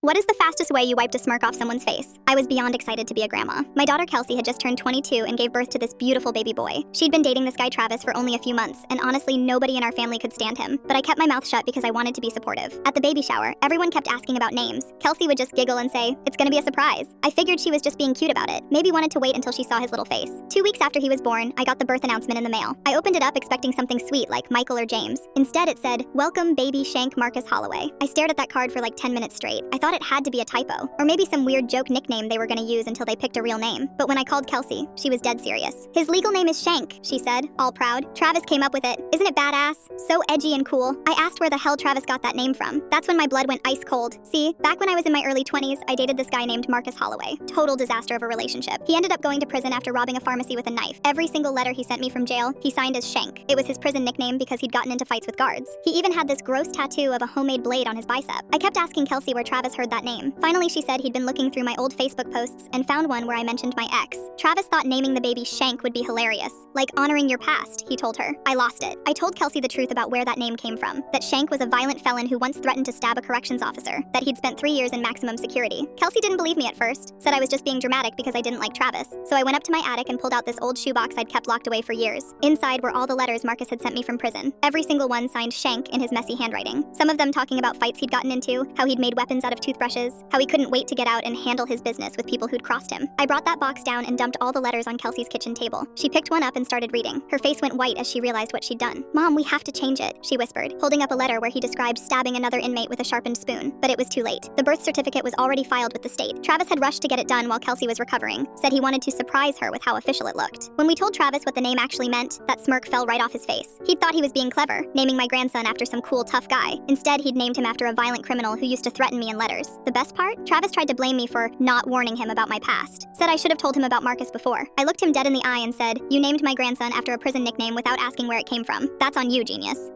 What is the fastest way you wiped a smirk off someone's face? I was beyond excited to be a grandma. My daughter Kelsey had just turned 22 and gave birth to this beautiful baby boy. She'd been dating this guy Travis for only a few months, and honestly, nobody in our family could stand him. But I kept my mouth shut because I wanted to be supportive. At the baby shower, everyone kept asking about names. Kelsey would just giggle and say, "It's gonna be a surprise." I figured she was just being cute about it. Maybe wanted to wait until she saw his little face. 2 weeks after he was born, I got the birth announcement in the mail. I opened it up expecting something sweet like Michael or James. Instead, it said, "Welcome baby Shank Marcus Holloway." I stared at that card for like 10 minutes straight. I thought it had to be a typo, or maybe some weird joke nickname they were gonna use until they picked a real name. But when I called Kelsey, she was dead serious. "His legal name is Shank," she said, all proud. "Travis came up with it. Isn't it badass? So edgy and cool." I asked where the hell Travis got that name from. That's when my blood went ice cold. See, back when I was in my early 20s, I dated this guy named Marcus Holloway. Total disaster of a relationship. He ended up going to prison after robbing a pharmacy with a knife. Every single letter he sent me from jail, he signed as Shank. It was his prison nickname because he'd gotten into fights with guards. He even had this gross tattoo of a homemade blade on his bicep. I kept asking Kelsey where Travis heard that name. Finally, she said he'd been looking through my old Facebook posts and found one where I mentioned my ex. Travis thought naming the baby Shank would be hilarious. Like honoring your past, he told her. I lost it. I told Kelsey the truth about where that name came from. That Shank was a violent felon who once threatened to stab a corrections officer. That he'd spent 3 years in maximum security. Kelsey didn't believe me at first. Said I was just being dramatic because I didn't like Travis. So I went up to my attic and pulled out this old shoebox I'd kept locked away for years. Inside were all the letters Marcus had sent me from prison. Every single one signed Shank in his messy handwriting. Some of them talking about fights he'd gotten into, how he'd made weapons out of toothbrushes, how he couldn't wait to get out and handle his business with people who'd crossed him. I brought that box down and dumped all the letters on Kelsey's kitchen table. She picked one up and started reading. Her face went white as she realized what she'd done. "Mom, we have to change it," she whispered, holding up a letter where he described stabbing another inmate with a sharpened spoon. But it was too late. The birth certificate was already filed with the state. Travis had rushed to get it done while Kelsey was recovering. Said he wanted to surprise her with how official it looked. When we told Travis what the name actually meant, that smirk fell right off his face. He'd thought he was being clever, naming my grandson after some cool, tough guy. Instead, he'd named him after a violent criminal who used to threaten me in letters. The best part? Travis tried to blame me for not warning him about my past. Said I should have told him about Marcus before. I looked him dead in the eye and said, "You named my grandson after a prison nickname without asking where it came from. That's on you, genius."